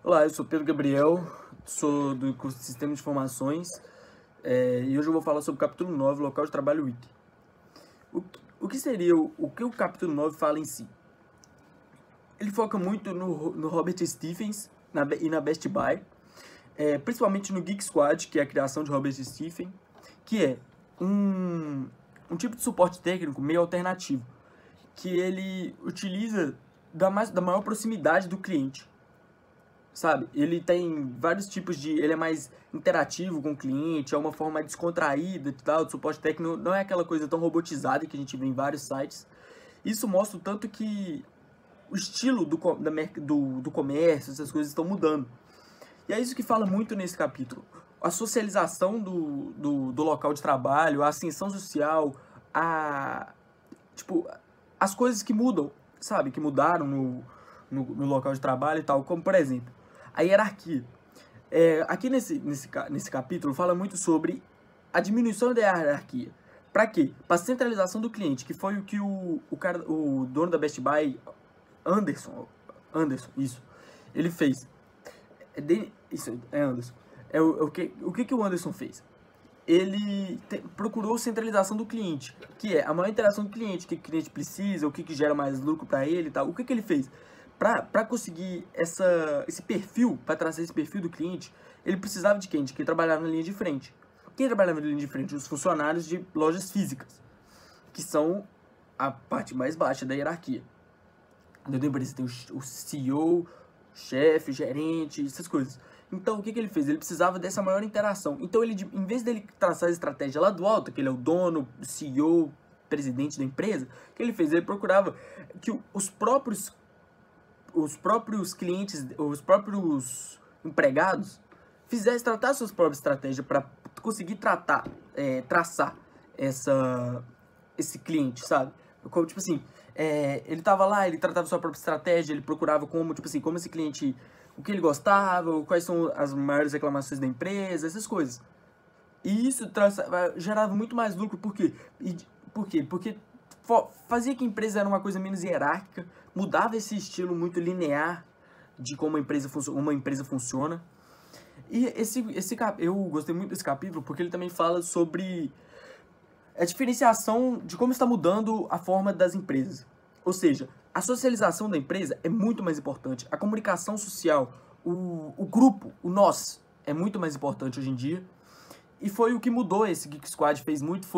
Olá, eu sou Pedro Gabriel, sou do curso de Sistema de Informações e hoje eu vou falar sobre o capítulo 9, Local de Trabalho Wiki. O que seria, o que o capítulo 9 fala em si? Ele foca muito no Robert Stephens e na Best Buy, principalmente no Geek Squad, que é a criação de Robert Stephens, que é um tipo de suporte técnico meio alternativo, que ele utiliza da maior proximidade do cliente. Sabe, ele tem vários tipos de... Ele é mais interativo com o cliente, é uma forma mais descontraída e tal, de suporte técnico, não é aquela coisa tão robotizada que a gente vê em vários sites. Isso mostra o tanto que o estilo do comércio, essas coisas estão mudando. E é isso que fala muito nesse capítulo. A socialização do local de trabalho, a ascensão social, as coisas que mudam, sabe, que mudaram no local de trabalho e tal, como por exemplo, a hierarquia. Aqui nesse capítulo fala muito sobre a diminuição da hierarquia. Para quê? Para a centralização do cliente, que foi o que o dono da Best Buy, Anderson, ele fez. Anderson. O que o Anderson fez? Ele procurou centralização do cliente, que é a maior interação do cliente, o que o cliente precisa, o que gera mais lucro para ele e tal. O que ele fez? Para conseguir esse perfil, para trazer esse perfil do cliente, ele precisava de quem? De quem trabalhava na linha de frente. Quem trabalhava na linha de frente? Os funcionários de lojas físicas, que são a parte mais baixa da hierarquia. Dentro da empresa tem o CEO, chefe, gerente, essas coisas. Então, o que ele fez? Ele precisava dessa maior interação. Então, em vez dele traçar a estratégia lá do alto, que ele é o dono, o CEO, presidente da empresa, o que ele fez? Ele procurava que os próprios clientes, os próprios empregados tratar suas próprias estratégias para conseguir traçar esse cliente, sabe? Como, tipo assim, ele tava lá, ele tratava sua própria estratégia, ele procurava como esse cliente, o que ele gostava, quais são as maiores reclamações da empresa, essas coisas. E isso gerava muito mais lucro, por quê? Porque fazia que a empresa era uma coisa menos hierárquica, mudava esse estilo muito linear de como uma empresa funciona. E eu gostei muito desse capítulo porque ele também fala sobre a diferenciação de como está mudando a forma das empresas. Ou seja, a socialização da empresa é muito mais importante. A comunicação social, o grupo, o nós, é muito mais importante hoje em dia. E foi o que mudou esse Geek Squad, fez muito,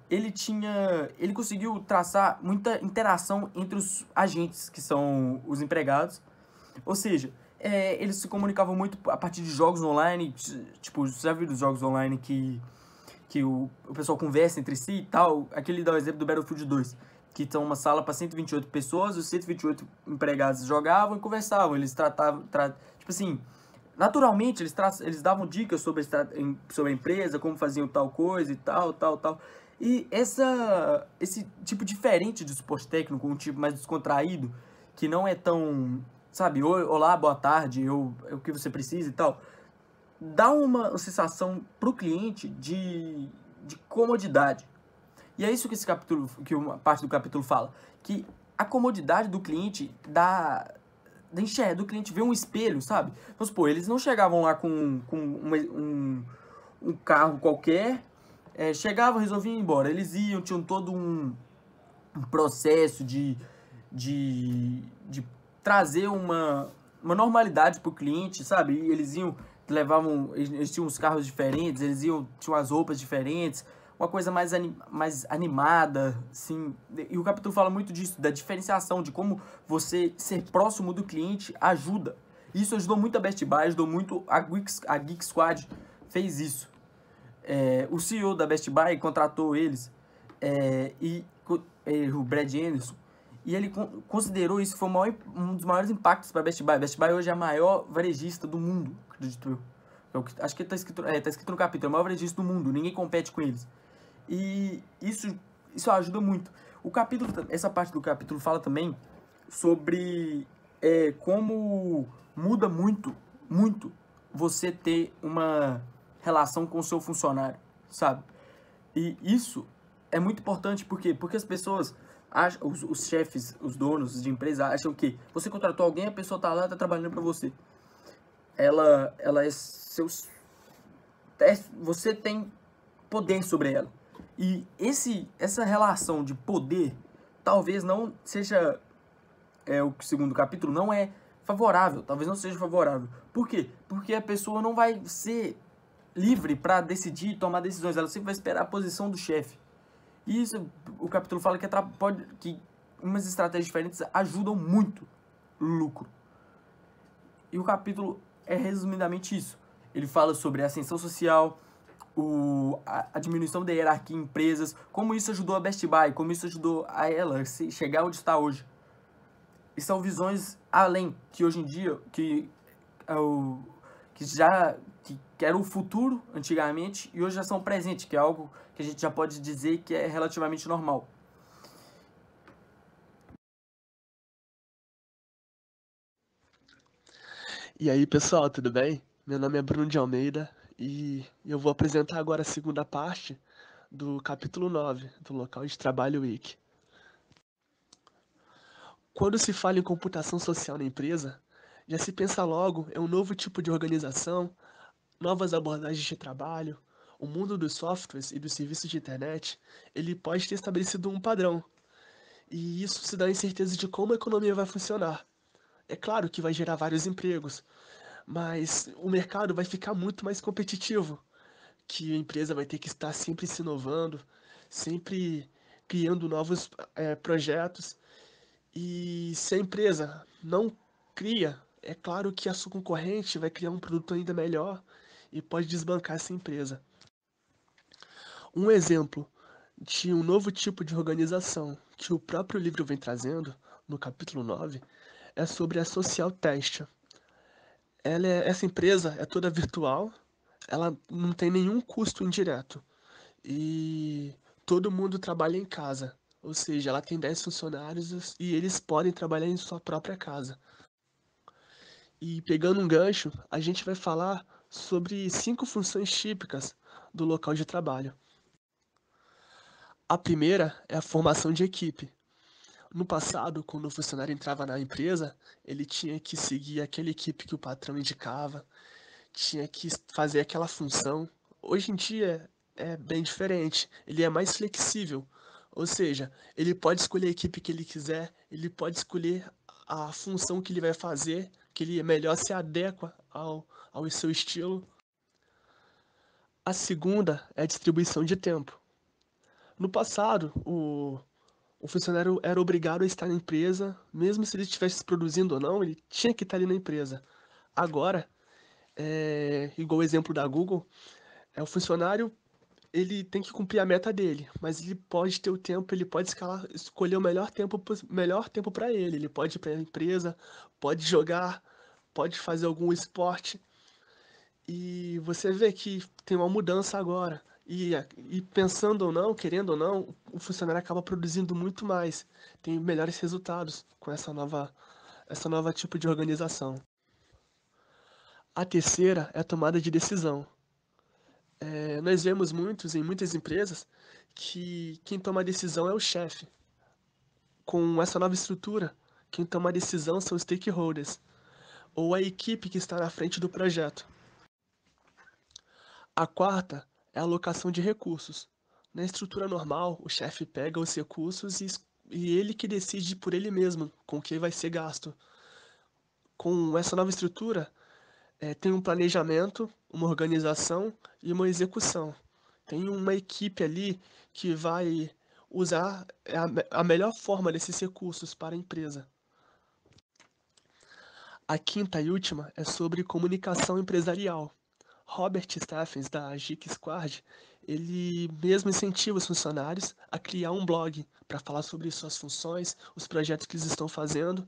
ele conseguiu traçar muita interação entre os agentes, que são os empregados. Ou seja, eles se comunicavam muito a partir de jogos online, tipo, você já viu os jogos online que o pessoal conversa entre si e tal. Aqui ele dá o exemplo do Battlefield 2, que tem uma sala para 128 pessoas, os 128 empregados jogavam e conversavam, eles tipo assim, naturalmente eles davam dicas sobre a empresa, como faziam tal coisa e tal. E esse tipo diferente de suporte técnico, um tipo mais descontraído, que não é tão, sabe, olá, boa tarde, o que você precisa e tal, dá uma sensação pro cliente de comodidade. E é isso que uma parte do capítulo fala, que a comodidade do cliente do cliente ver um espelho, sabe? Vamos supor, eles não chegavam lá com um carro qualquer, chegavam, resolviam ir embora. Eles tinham todo um processo de trazer uma normalidade pro cliente, sabe? E eles tinham os carros diferentes, tinham as roupas diferentes, uma coisa mais animada, assim. E o capítulo fala muito disso, da diferenciação, de como você ser próximo do cliente ajuda. Isso ajudou muito a Best Buy, ajudou muito a Geek Squad, fez isso. O CEO da Best Buy contratou eles, o Brad Anderson, e ele considerou isso foi um dos maiores impactos para a Best Buy. A Best Buy hoje é a maior varejista do mundo, acredito eu. Acho que tá escrito no capítulo, é o maior varejista do mundo, ninguém compete com eles. E isso ajuda muito. Essa parte do capítulo fala também sobre como muda muito você ter uma relação com o seu funcionário, sabe? E isso é muito importante, por quê? Porque as pessoas acham, os chefes, os donos de empresa acham que você contratou alguém, a pessoa tá lá, tá trabalhando para você. ela é seus, você tem poder sobre ela. E essa relação de poder talvez não seja, o segundo capítulo não é favorável, talvez não seja favorável. Por quê? Porque a pessoa não vai ser livre para decidir e tomar decisões, ela sempre vai esperar a posição do chefe. E isso, o capítulo fala que umas estratégias diferentes ajudam muito o lucro. E o capítulo é resumidamente isso. Ele fala sobre a ascensão social, a diminuição da hierarquia em empresas, como isso ajudou a Best Buy, como isso ajudou a ela chegar onde está hoje. E são visões além, que hoje em dia, que era o futuro antigamente e hoje já são presentes, que é algo que a gente já pode dizer que é relativamente normal. E aí, pessoal, tudo bem? Meu nome é Bruno de Almeida e eu vou apresentar agora a segunda parte do capítulo 9 do Local de Trabalho Week. Quando se fala em computação social na empresa, já se pensa logo em um novo tipo de organização, novas abordagens de trabalho. O mundo dos softwares e dos serviços de internet, ele pode ter estabelecido um padrão, e isso se dá a incerteza de como a economia vai funcionar. É claro que vai gerar vários empregos, mas o mercado vai ficar muito mais competitivo, que a empresa vai ter que estar sempre se inovando, sempre criando novos projetos. E se a empresa não cria, é claro que a sua concorrente vai criar um produto ainda melhor e pode desbancar essa empresa. Um exemplo de um novo tipo de organização que o próprio livro vem trazendo, no capítulo 9, é sobre a Social Test. Essa empresa é toda virtual, ela não tem nenhum custo indireto e todo mundo trabalha em casa. Ou seja, ela tem 10 funcionários e eles podem trabalhar em sua própria casa. E pegando um gancho, a gente vai falar sobre 5 funções típicas do local de trabalho. A primeira é a formação de equipe. No passado, quando o funcionário entrava na empresa, ele tinha que seguir aquela equipe que o patrão indicava, tinha que fazer aquela função. Hoje em dia é bem diferente, ele é mais flexível, ou seja, ele pode escolher a equipe que ele quiser, ele pode escolher a função que ele vai fazer, que ele melhor se adequa ao seu estilo. A segunda é a distribuição de tempo. No passado, o funcionário era obrigado a estar na empresa, mesmo se ele estivesse produzindo ou não, ele tinha que estar ali na empresa. Agora, igual o exemplo da Google, o funcionário ele tem que cumprir a meta dele, mas ele pode ter o tempo, ele pode escolher o melhor tempo para ele. Ele pode ir para a empresa, pode jogar, pode fazer algum esporte. E você vê que tem uma mudança agora. E pensando ou não, querendo ou não, o funcionário acaba produzindo muito mais, tem melhores resultados com essa nova tipo de organização. A terceira é a tomada de decisão. Nós vemos em muitas empresas que quem toma a decisão é o chefe. Com essa nova estrutura, quem toma a decisão são os stakeholders, ou a equipe que está na frente do projeto. A quarta é a alocação de recursos. Na estrutura normal, o chefe pega os recursos e ele que decide por ele mesmo com o que vai ser gasto. Com essa nova estrutura, tem um planejamento, uma organização e uma execução. Tem uma equipe ali que vai usar a melhor forma desses recursos para a empresa. A quinta e última é sobre comunicação empresarial. Robert Stephens, da Geek Squad, ele mesmo incentiva os funcionários a criar um blog para falar sobre suas funções, os projetos que eles estão fazendo,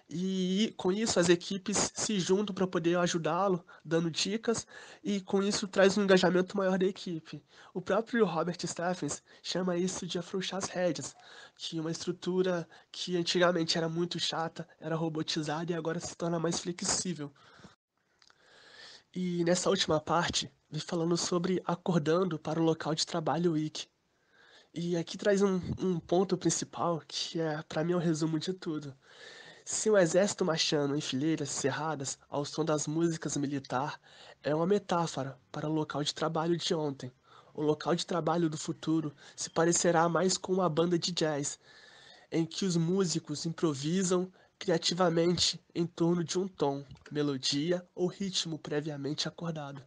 e com isso as equipes se juntam para poder ajudá-lo, dando dicas, e com isso traz um engajamento maior da equipe. O próprio Robert Stephens chama isso de afrouxar as rédeas, que uma estrutura que antigamente era muito chata, era robotizada e agora se torna mais flexível. E nessa última parte, vem falando sobre acordando para o local de trabalho Week. E aqui traz um ponto principal que para mim é o resumo de tudo. Se um exército marchando em fileiras cerradas ao som das músicas militar é uma metáfora para o local de trabalho de ontem, o local de trabalho do futuro se parecerá mais com uma banda de jazz, em que os músicos improvisam criativamente em torno de um tom, melodia ou ritmo previamente acordado.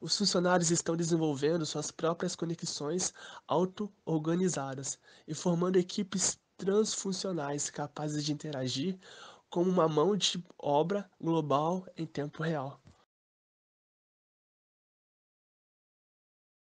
Os funcionários estão desenvolvendo suas próprias conexões auto-organizadas e formando equipes transfuncionais capazes de interagir como uma mão de obra global em tempo real.